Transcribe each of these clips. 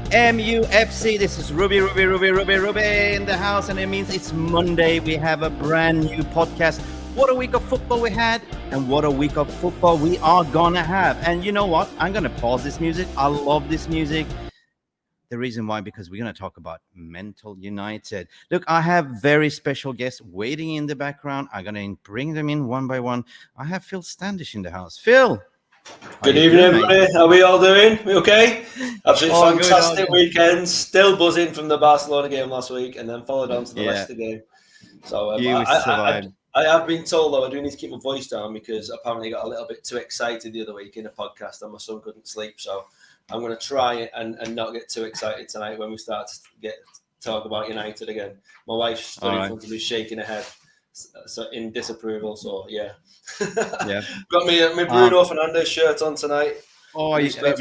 MUFC. This is Ruby in the house, and it means it's Monday. We have a brand new podcast. What a week of football we had, and what a week of football we are gonna have. And you know what? I'm gonna pause this music. I love this music. The reason why, because we're gonna talk about Mental United. Look, I have very special guests waiting in the background. I'm gonna bring them in one by one. I have Phil Standish in the house. Phil. Good evening, everybody. How are we all doing? We okay? Absolutely fantastic good. weekend. Still buzzing from the Barcelona game last week, and then followed on to the Leicester game. So I have been told, though, I do need to keep my voice down because apparently I got a little bit too excited the other week in a podcast and my son couldn't sleep. So I'm going to try and not get too excited tonight when we start to talk about United again. My wife's stood in front of me shaking her head in disapproval. So yeah. Got me my Bruno Fernandes shirt on tonight. Oh, you Bruno.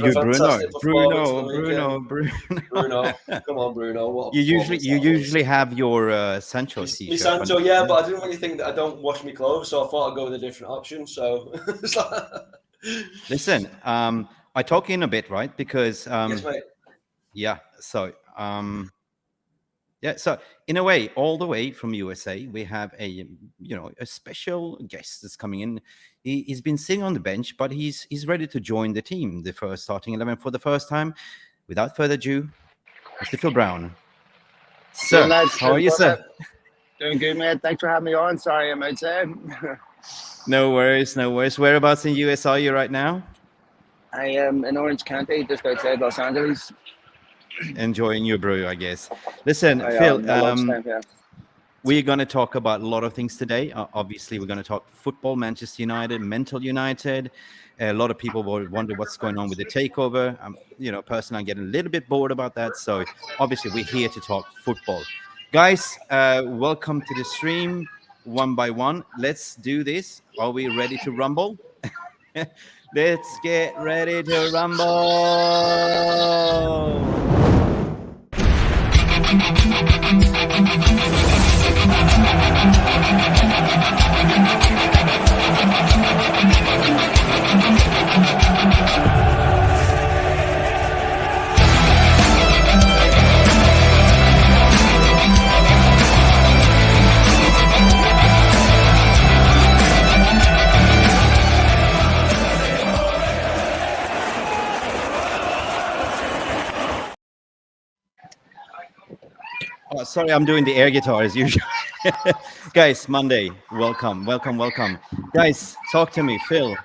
Come on, Bruno. You usually have your Sancho t-shirt. Me Sancho, yeah, but I didn't really think that I don't wash my clothes, so I thought I'd go with a different option. So listen, I talk in a bit, right? Because yes, mate. Yeah. So so in a way, all the way from USA, we have a special guest that's coming in. He's been sitting on the bench, but he's ready to join the team, the first starting 11 for the first time. Without further ado, Mr. Phil Brown. Sir, how are you, sir? Doing good, mate. Thanks for having me on. Sorry, I'm outside. No worries. Whereabouts in US are you right now? I am in Orange County, just outside Los Angeles. Enjoying your brew, I guess. Listen, Phil, we're going to talk about a lot of things today. Obviously, we're going to talk football, Manchester United, Mental United. A lot of people will wonder what's going on with the takeover. Personally, I'm getting a little bit bored about that. So obviously, we're here to talk football. Guys, welcome to the stream one by one. Let's do this. Are we ready to rumble? Let's get ready to rumble. Oh, sorry, I'm doing the air guitar as usual. Guys, Monday, welcome. Guys, talk to me, Phil.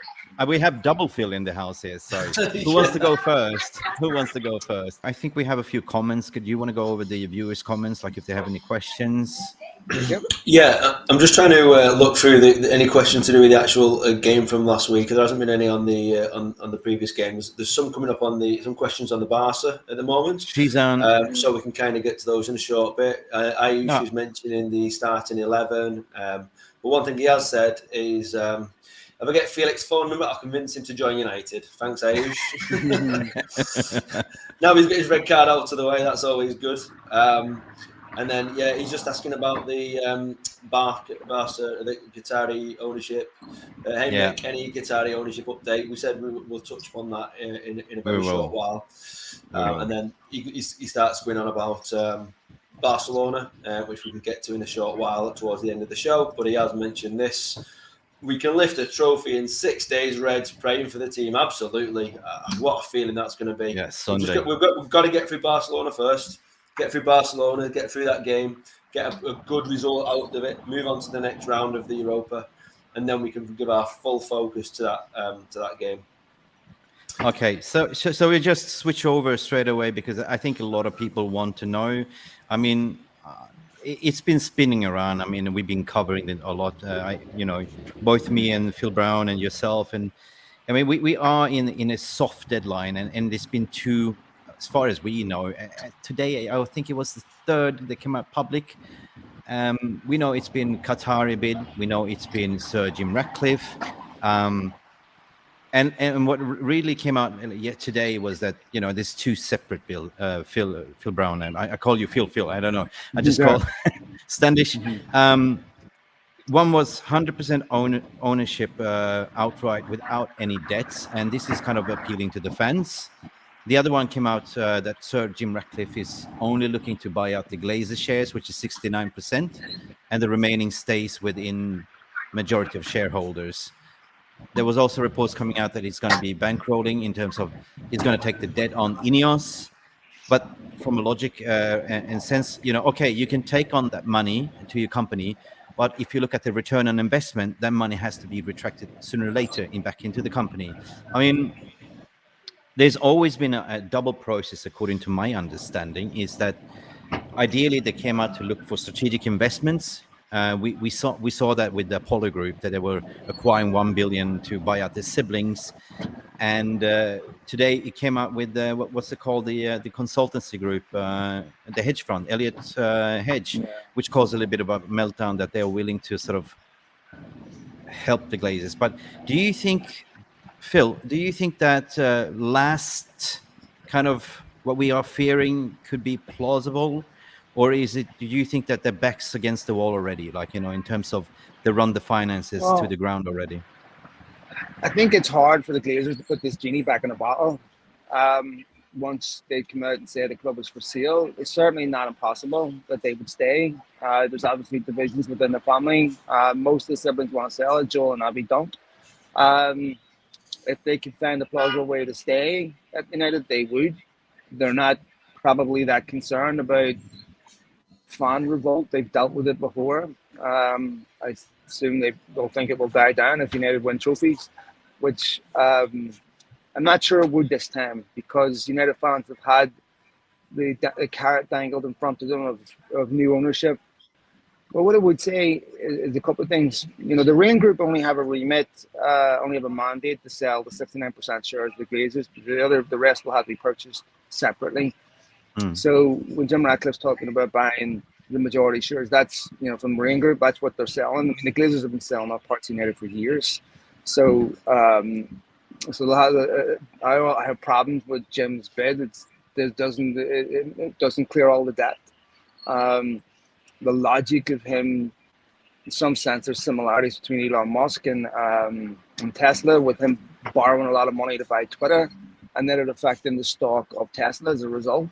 We have double Phil in the house here, so who wants to go first? I think we have a few comments. Could you want to go over the viewers' comments, like if they have any questions? Yeah, I'm just trying to look through any questions to do with the actual game from last week. There hasn't been any on the on the previous games. There's some coming up on some questions on the Barca at the moment. She's on, so we can kind of get to those in a short bit. Ayush is mentioning the starting 11. But one thing he has said is, if I get Felix's phone number, I'll convince him to join United. Thanks, Ayush. Now he's got his red card out of the way. That's always good. And then, he's just asking about the Barca, the Qatari ownership. Mick, any Qatari ownership update? We said we'll touch upon that in a very short while. And then he starts going on about Barcelona, which we can get to in a short while towards the end of the show. But he has mentioned this. We can lift a trophy in 6 days, Reds, praying for the team. Absolutely. What a feeling that's going to be. Yeah, Sunday. We've got to get through Barcelona first. Get through Barcelona, get through that game, get a good result out of it, move on to the next round of the Europa, and then we can give our full focus to that game. Okay, so we just switch over straight away because I think a lot of people want to know. I mean, it's been spinning around. I mean, we've been covering it a lot. Both me and Phil Brown and yourself, and I mean, we are in a soft deadline, and it's been two. As far as we know, today I think it was the third that came out public. We know it's been Qatari bid. We know it's been Sir Jim Ratcliffe. And what really came out yet today was that there's two separate bill. Phil Brown, and I call you Phil. I don't know. I just call Standish. One was 100% ownership outright without any debts, and this is kind of appealing to the fans. The other one came out that Sir Jim Ratcliffe is only looking to buy out the Glazers shares, which is 69%, and the remaining stays within majority of shareholders. There was also reports coming out that he's going to be bankrolling in terms of he's going to take the debt on INEOS. But from a logic and sense, okay, you can take on that money to your company, but if you look at the return on investment, that money has to be retracted sooner or later back into the company. I mean, there's always been a double process, according to my understanding, is that ideally they came out to look for strategic investments. We saw that with the Apollo Group, that they were acquiring 1 billion to buy out their siblings, and today it came out with what's it called, the consultancy group, the hedge fund, Elliott Hedge, which caused a little bit of a meltdown that they are willing to sort of help the Glazers. But do you think, Phil, that last kind of what we are fearing could be plausible, or do you think that their back's against the wall already, like, in terms of they run the finances to the ground already? I think it's hard for the Glazers to put this genie back in the bottle. Once they come out and say the club is for sale, it's certainly not impossible that they would stay. There's obviously divisions within the family. Most of the siblings want to sell it. Joel and Abby don't. If they could find a plausible way to stay at United, they would. They're not probably that concerned about fan revolt. They've dealt with it before. I assume they'll think it will die down if United win trophies, which I'm not sure it would this time, because United fans have had the carrot dangled in front of them of new ownership. Well, what I would say is a couple of things. The Rain Group only have a remit, only have a mandate to sell the 69% shares of the Glazers. The rest will have to be purchased separately. So when Jim Ratcliffe's talking about buying the majority shares, that's from Rain Group, that's what they're selling. I mean, the Glazers have been selling off parts of United for years. So I have problems with Jim's bid. It doesn't clear all the debt. The logic of him, in some sense, there's similarities between Elon Musk and Tesla, with him borrowing a lot of money to buy Twitter, and then it affecting the stock of Tesla as a result.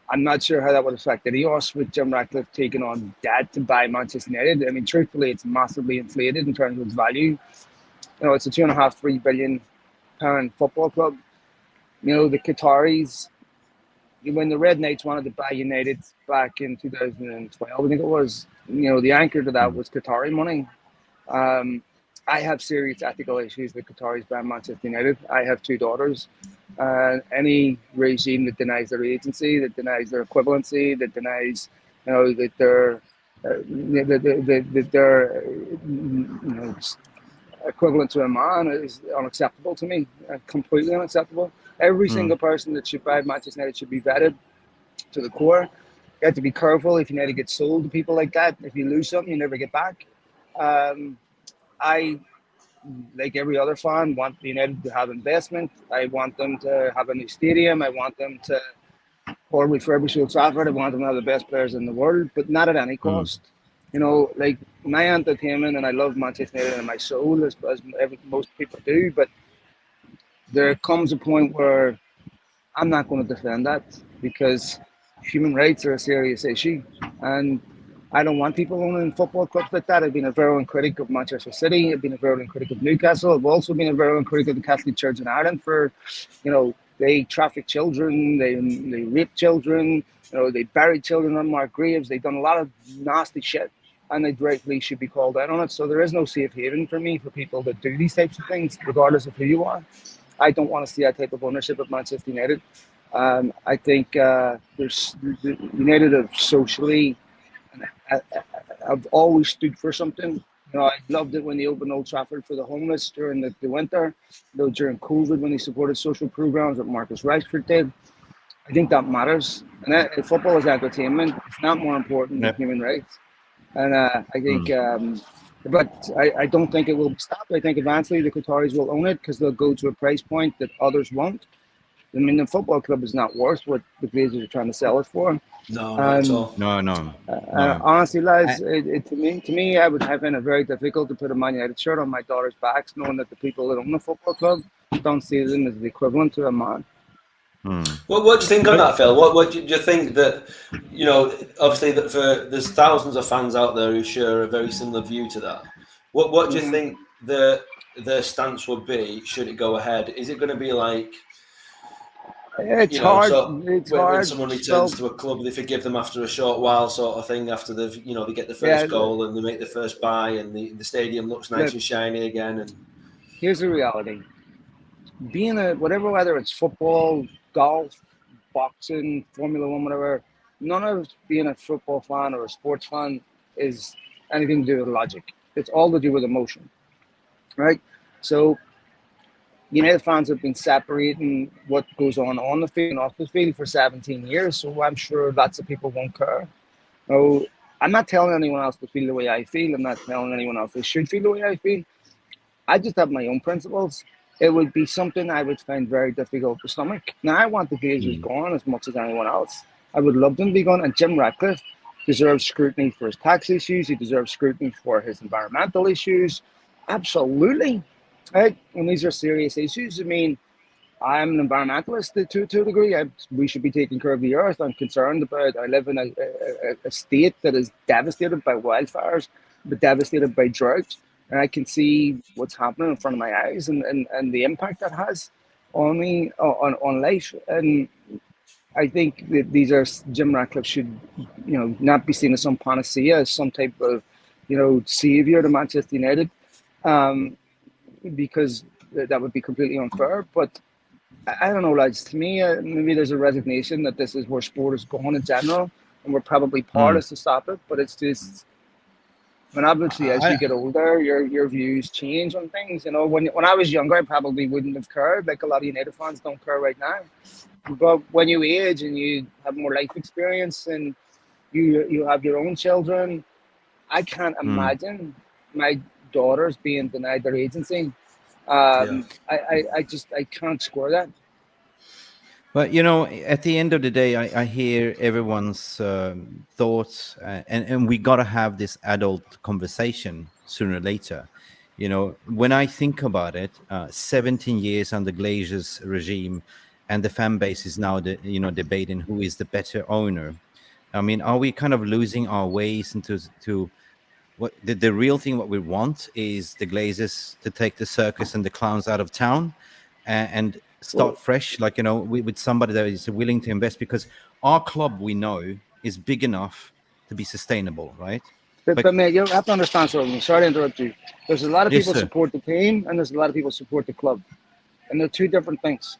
I'm not sure how that would affect INEOS with Jim Ratcliffe taking on debt to buy Manchester United. I mean, truthfully, it's massively inflated in terms of its value. It's a £2.5–3 billion football club. The Qataris, when the Red Knights wanted to buy United back in 2012, I think it was, the anchor to that was Qatari money. I have serious ethical issues with Qataris buying Manchester United. I have 2 daughters. Any regime that denies their agency, that denies their equivalency, that denies, that they're equivalent to a man is unacceptable to me. Completely unacceptable. Every single person that should buy Manchester United should be vetted to the core. You have to be careful if United gets sold to people like that. If you lose something, you never get back. I, like every other fan, want United to have investment. I want them to have a new stadium. I want them to refurbish Old Trafford. I want them to have the best players in the world, but not at any cost. Like my entertainment, and I love Manchester United in my soul, as most people do, but there comes a point where I'm not going to defend that, because human rights are a serious issue, and I don't want people owning football clubs like that. I've been a virulent critic of Manchester City. I've been a virulent critic of Newcastle. I've also been a virulent critic of the Catholic Church in Ireland for, they traffic children, they rape children, they buried children on marked graves. They've done a lot of nasty shit, and they rightfully should be called out on it. So there is no safe haven for me for people that do these types of things, regardless of who you are. I don't want to see that type of ownership at Manchester United. I think United have socially, I've always stood for something. I loved it when they opened Old Trafford for the homeless during the winter. During COVID, when they supported social programs that Marcus Rashford did. I think that matters. And football is entertainment. It's not more important than human rights. And I think, but I don't think it will be stopped. I think eventually the Qataris will own it, because they'll go to a price point that others won't. I mean, the football club is not worth what the Glazers are trying to sell it for. No, not at all. No. Honestly, lads, to me, I would have been very difficult to put a Man United shirt on my daughter's backs, knowing that the people that own the football club don't see them as the equivalent to a man. What do you think on that, Phil? What do you think that, obviously that there's thousands of fans out there who share a very similar view to that. What do you think the stance would be should it go ahead? Is it going to be like, it's hard. so It's when hard. someone returns So, to a club, they forgive them after a short while, sort of thing, after they've, they get the yeah, first goal and they make the first buy and the stadium looks nice and shiny again. And here's the reality. Being whatever, whether it's football, golf, boxing, Formula One, whatever, none of being a football fan or a sports fan is anything to do with logic. It's all to do with emotion, right? So United fans have been separating what goes on the field and off the field for 17 years. So I'm sure lots of people won't care. No, I'm not telling anyone else to feel the way I feel. I'm not telling anyone else they should feel the way I feel. I just have my own principles. It would be something I would find very difficult to stomach. Now, I want the Glazers gone as much as anyone else. I would love them to be gone. And Jim Ratcliffe deserves scrutiny for his tax issues. He deserves scrutiny for his environmental issues. Absolutely. Right? And these are serious issues. I mean, I'm an environmentalist to a degree. We should be taking care of the earth. I'm concerned about, I live in a state that is devastated by wildfires, but devastated by drought. And I can see what's happening in front of my eyes and the impact that has on me, on life. And I think that Jim Ratcliffe should, not be seen as some panacea, as some type of, savior to Manchester United, because that would be completely unfair. But I don't know, lads. To me, maybe there's a resignation that this is where sport is going in general, and we're probably powerless to stop it. But it's just, when obviously as you get older, your views change on things. When I was younger, I probably wouldn't have cared. Like a lot of United fans don't care right now. But when you age and you have more life experience and you have your own children, I can't imagine my daughters being denied their agency. I can't score that. But at the end of the day, I hear everyone's thoughts, and we gotta have this adult conversation sooner or later. When I think about it, 17 years under Glazers regime, and the fan base is now debating who is the better owner. I mean, are we kind of losing our ways into what the real thing? What we want is the Glazers to take the circus and the clowns out of town, and start fresh, like with somebody that is willing to invest, because our club, we know, is big enough to be sustainable, right? But mate, you have to understand something. Sorry to interrupt you. There's a lot of people sir. support the team, and there's a lot of people support the club, and they're two different things.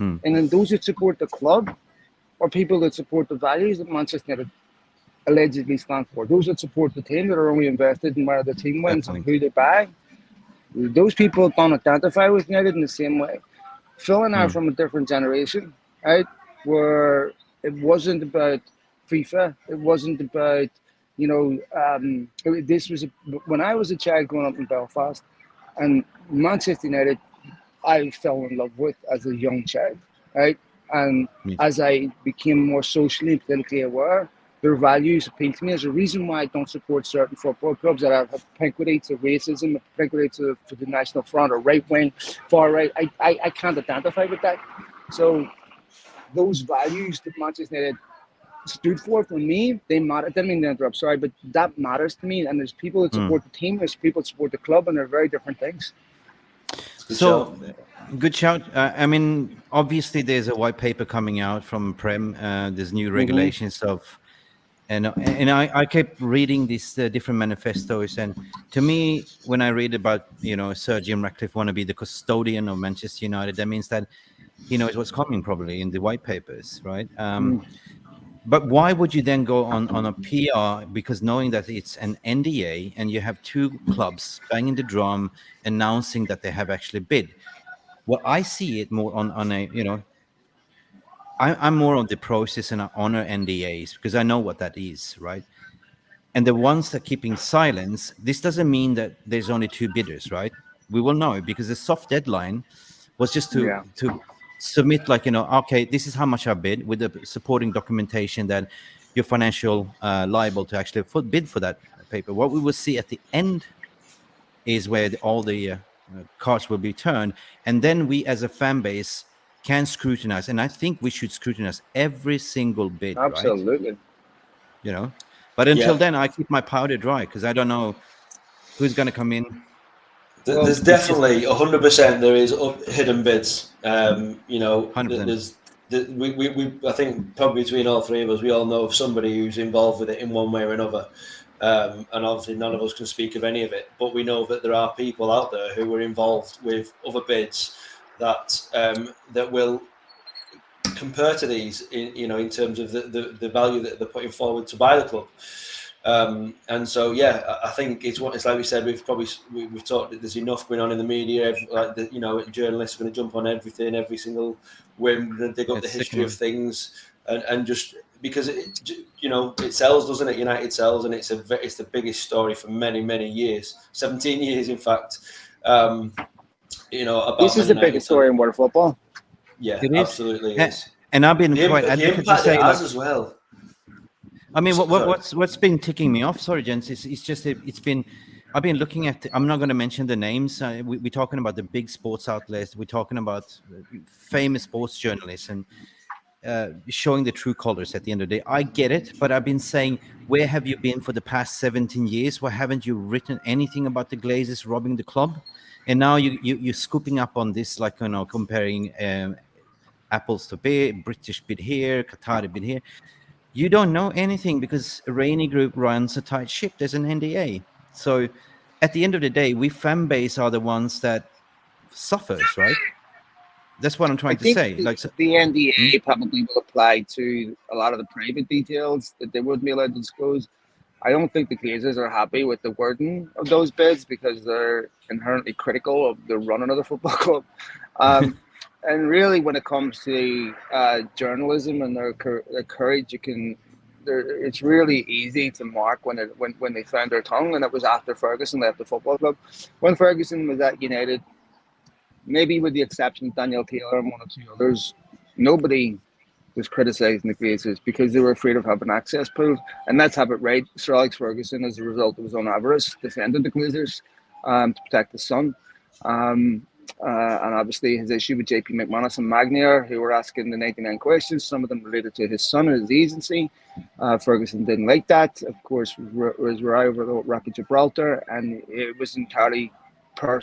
And then those who support the club are people that support the values that Manchester United allegedly stand for. Those that support the team, that are only invested in where the team wins and who they buy, those people don't identify with United in the same way. Phil and I are from a different generation, right? Where it wasn't about FIFA. It wasn't about, this was when I was a child growing up in Belfast, and Manchester United, I fell in love with as a young child, right? And as I became more socially and politically aware, their values appeal to me. There's a reason why I don't support certain football clubs that have propensity to racism, propensity to the National Front or right wing, far right. I can't identify with that. So those values that Manchester United stood for me, they matter. I didn't mean to interrupt, sorry, but that matters to me. And there's people that support the team, there's people that support the club, and they're very different things. Good shout. I mean, obviously, there's a white paper coming out from Prem. There's new regulations and I kept reading these different manifestos, and to me, when I read about Sir Jim Ratcliffe want to be the custodian of Manchester United, that means that he knows what's coming probably in the white papers, right? But why would you then go on a PR? Because knowing that it's an NDA and you have two clubs banging the drum announcing that they have actually bid. Well, I see it more on a, I'm more on the process and I honor NDAs because I know what that is, right? And the ones that are keeping silence, this doesn't mean that there's only two bidders, right? We will know because the soft deadline was just to submit, like, okay, this is how much I bid with the supporting documentation that you're financial liable to actually bid for that paper. What we will see at the end is where all the cards will be turned, and then we as a fan base can scrutinize, and I think we should scrutinize every single bit, right? Absolutely. You know, but until Yeah. then, I keep my powder dry because I don't know who's going to come in. Well, There's It's just definitely 100% there is hidden bids. You know, 100%. I think probably between all three of us, we all know of somebody who's involved with it in one way or another. And obviously none of us can speak of any of it, but we know that there are people out there who were involved with other bids that that will compare to these in terms of the value that they're putting forward to buy the club. And so, yeah, I think it's like we said. We've talked that there's enough going on in the media. Journalists are going to jump on everything, every single whim, going to dig up the history of things, and just because it sells, doesn't it? United sells, and it's the biggest story for many years, 17 years, in fact. About this is the biggest story in world football. Yeah, It is. absolutely is. And I've been quite The advocate to impact say it has as well. I mean, what's been ticking me off? Sorry, gents. It's just it's been. I've been looking at. I'm not going to mention the names. We're talking about the big sports outlets. We're talking about famous sports journalists and showing the true colors. At the end of the day, I get it, but I've been saying, where have you been for the past 17 years? Why haven't you written anything about the Glazers robbing the club? And now you're scooping up on this, like comparing apples to beer, British bid here, Qatari bid here. You don't know anything because Rainy Group runs a tight ship. There's an NDA. So at the end of the day, we fan base are the ones that suffers, right? That's what I'm trying to say. The NDA probably will apply to a lot of the private details that they wouldn't be allowed to disclose. I don't think the Glazers are happy with the wording of those bids because they're inherently critical of the running of the football club. And really, when it comes to journalism and their courage, it's really easy to mark when they found their tongue, and it was after Ferguson left the football club. When Ferguson was at United, maybe with the exception of Daniel Taylor and one or two others, nobody was criticising the Glazers because they were afraid of having access pools. And let's have it right, Sir Alex Ferguson, as a result of his own avarice, defended the Glazers to protect his son. And obviously his issue with JP McManus and Magnier, who were asking the 99 questions, some of them related to his son and his agency. Ferguson didn't like that. Of course, was over the Rocky Gibraltar, and it was entirely for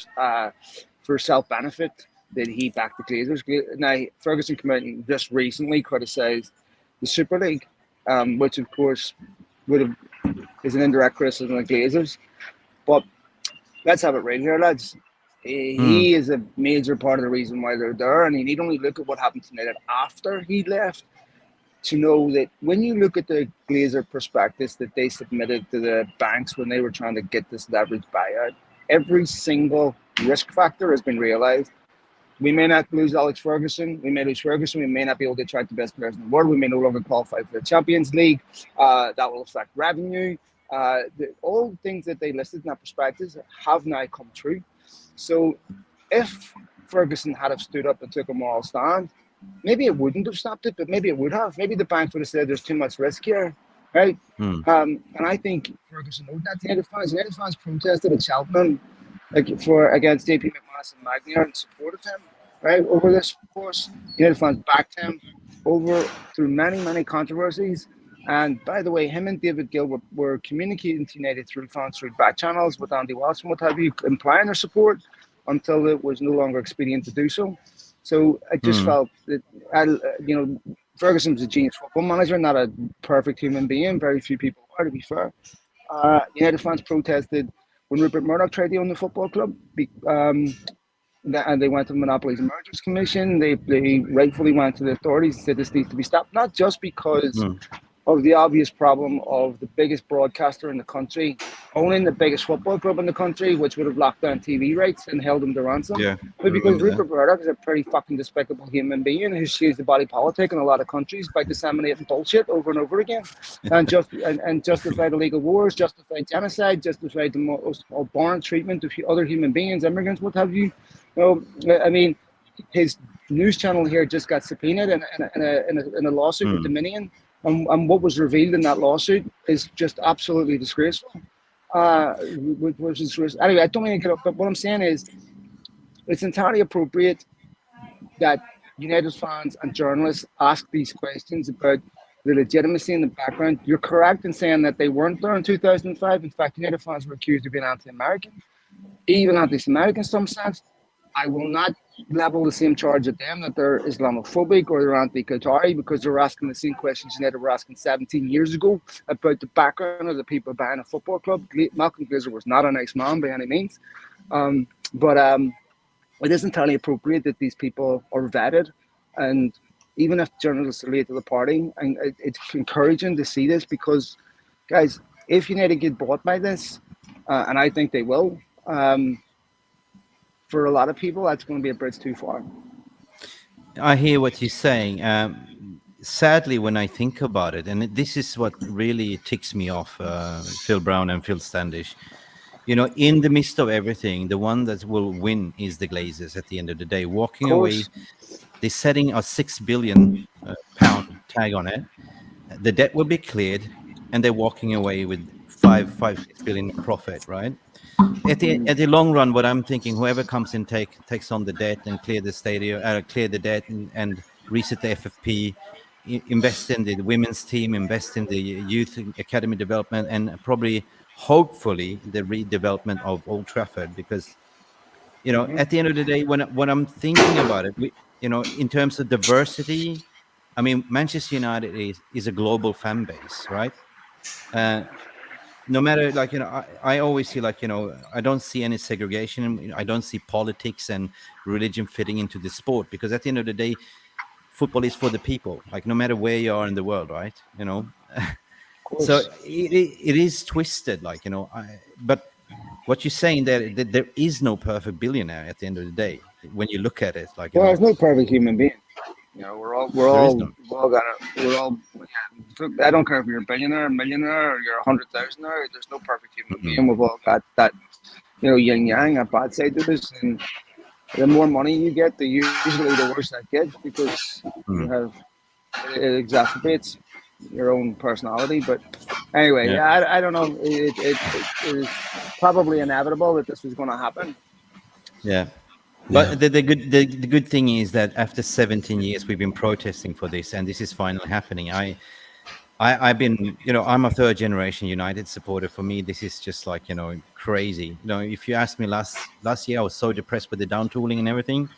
self-benefit that he backed the Glazers. Now, Ferguson came out and just recently criticised the Super League, which of course is an indirect criticism of the Glazers. But let's have it right here, lads. He is a major part of the reason why they're there, and you need only look at what happened to United after he left to know that when you look at the Glazer prospectus that they submitted to the banks when they were trying to get this leverage buyout, every single risk factor has been realised. We may not lose Alex Ferguson. We may lose Ferguson. We may not be able to attract the best players in the world. We may no longer qualify for the Champions League. That will affect revenue. All the things that they listed in that prospectus have now come true. So if Ferguson had have stood up and took a moral stand, maybe it wouldn't have stopped it, but maybe it would have. Maybe the bank would have said there's too much risk here, right? And I think Ferguson owed that to United fans. United fans protested at Cheltenham against JP McManus and Magnier in support of him, right? Over this course, United fans backed him through many controversies. And by the way, him and David Gill were communicating to United through fans through back channels with Andy Watson, what have you, implying their support until it was no longer expedient to do so. So I just felt that, Ferguson was a genius football manager, not a perfect human being. Very few people are, to be fair. United fans protested when Rupert Murdoch tried to own the football club, and they went to the Monopolies and Mergers Commission. They rightfully went to the authorities and said this needs to be stopped, not just because of the obvious problem of the biggest broadcaster in the country owning the biggest football club in the country, which would have locked down TV rights and held them to ransom. Yeah, but because Rupert Murdoch is a pretty fucking despicable human being who's used the body politic in a lot of countries by disseminating bullshit over and over again, and justified illegal wars, justified genocide, justified the most abhorrent treatment of other human beings, immigrants, what have you. I mean, his news channel here just got subpoenaed in a lawsuit with Dominion. And what was revealed in that lawsuit is just absolutely disgraceful. Anyway, I don't mean to get up, but what I'm saying is it's entirely appropriate that United fans and journalists ask these questions about the legitimacy in the background. You're correct in saying that they weren't there in 2005. In fact, United fans were accused of being anti-American, even anti-Semitic in some sense. I will not level the same charge at them that they're Islamophobic or they're anti-Qatari, because they're asking the same questions United were asking 17 years ago about the background of the people buying a football club. Malcolm Glazer was not a nice man by any means. But it is entirely appropriate that these people are vetted, and even if journalists are late to the party, and it's encouraging to see this, because, guys, if United get bought by this, and I think they will, for a lot of people, that's going to be a bridge too far. I hear what you're saying. Sadly, when I think about it, and this is what really ticks me off, Phil Brown and Phil Standish, in the midst of everything, the one that will win is the Glazers at the end of the day. Walking away, they're setting a £6 billion tag on it. The debt will be cleared, and they're walking away with 6 billion profit, right? At the long run, what I'm thinking, whoever comes in takes on the debt and clear the stadium, clear the debt and reset the FFP, invest in the women's team, invest in the youth academy development, and probably, hopefully, the redevelopment of Old Trafford. Because at the end of the day, when I'm thinking about it, in terms of diversity, I mean, Manchester United is a global fan base, right? No matter, I always see, I don't see any segregation. I don't see politics and religion fitting into the sport, because at the end of the day, football is for the people, like, no matter where you are in the world, right? So it is twisted, but what you're saying that there is no perfect billionaire at the end of the day when you look at it, there's no perfect human being. We're all got I don't care if you're a billionaire, a millionaire, or you're 100,000er. There's no perfect human being. We've all got that, yin yang, a bad side to this, and the more money you get, usually the worse that gets, because it exacerbates your own personality. But anyway, I don't know. It is probably inevitable that this was going to happen. Yeah. But the good thing is that after 17 years, we've been protesting for this, and this is finally happening. I've been, I'm a third generation United supporter. For me, this is just crazy. If you asked me last year, I was so depressed with the down tooling and everything.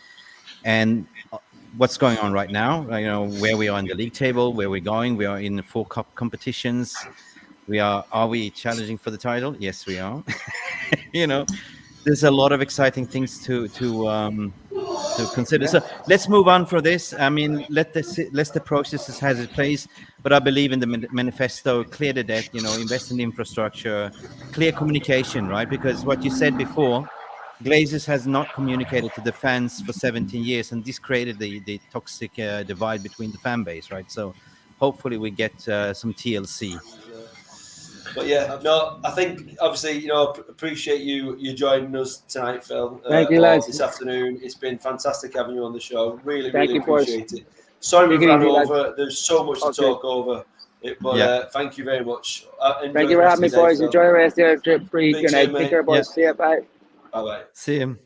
And what's going on right now, where we are in the league table, where we're going, we are in the 4 cup competitions. Are we challenging for the title? Yes, we are. There's a lot of exciting things to consider. So let's move on for this. I mean, let the processes has its place, but I believe in the manifesto: clear the debt, invest in the infrastructure, clear communication, right? Because what you said before, Glazers has not communicated to the fans for 17 years, and this created the toxic divide between the fan base, right? So hopefully we get some TLC. But yeah, no, I think obviously, appreciate you joining us tonight, Phil. Thank you, lads. This afternoon. It's been fantastic having you on the show. Really, Thank really you, appreciate it. Sorry we've ran over. Lads. There's so much to talk over. But thank you very much. Thank you for having me, boys. Enjoy the rest of your trip. Good night. Take care, boys. See you. Bye. Bye-bye. See him.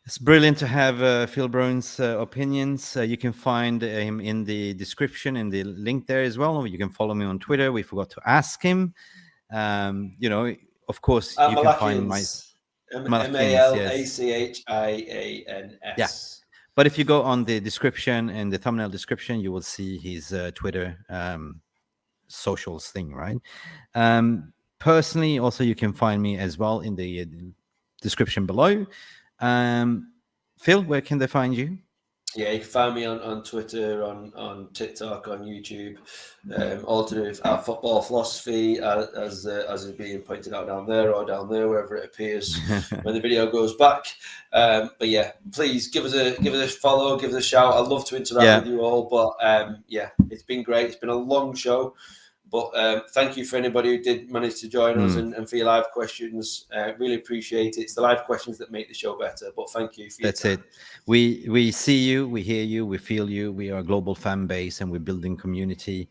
It's brilliant to have Phil Brown's opinions. You can find him in the description, in the link there as well. You can follow me on Twitter. We forgot to ask him. Of course, you can find my Malachins. Yeah. But if you go on the description and the thumbnail description, you will see his Twitter socials thing, right? Personally, also, you can find me as well in the description below. Phil, where can they find you? Yeah, you can find me on Twitter, on TikTok, on YouTube. Alternative at Football Philosophy, as is being pointed out down there, wherever it appears when the video goes back. But yeah, please give us a follow, give us a shout. I'd love to interact with you all. But it's been great. It's been a long show. But thank you for anybody who did manage to join us and for your live questions. Really appreciate it. It's the live questions that make the show better. But thank you for your time. That's it. We see you, we hear you, we feel you. We are a global fan base, and we're building community.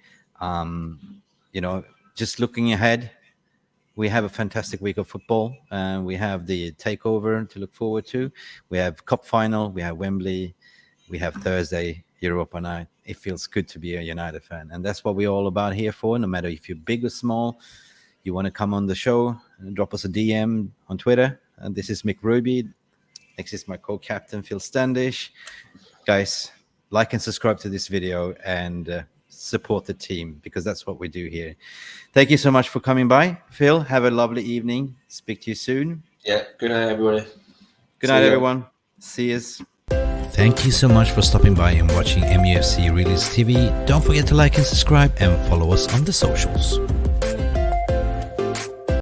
Just looking ahead, we have a fantastic week of football. We have the takeover to look forward to. We have cup final. We have Wembley. we have Thursday Europa night. It feels good to be a United fan, and that's what we're all about here for. No matter if you're big or small, you want to come on the show, drop us a DM on Twitter. And this is Mick Ruby. Next is my co-captain Phil Standish. Guys, like and subscribe to this video and support the team, because that's what we do here. Thank you so much for coming by, Phil. Have a lovely evening. Speak to you soon. Yeah. Good night, everybody. Good night, everyone. See yous. Thank you so much for stopping by and watching Mufc Realist TV. Don't forget to like and subscribe and follow us on the socials.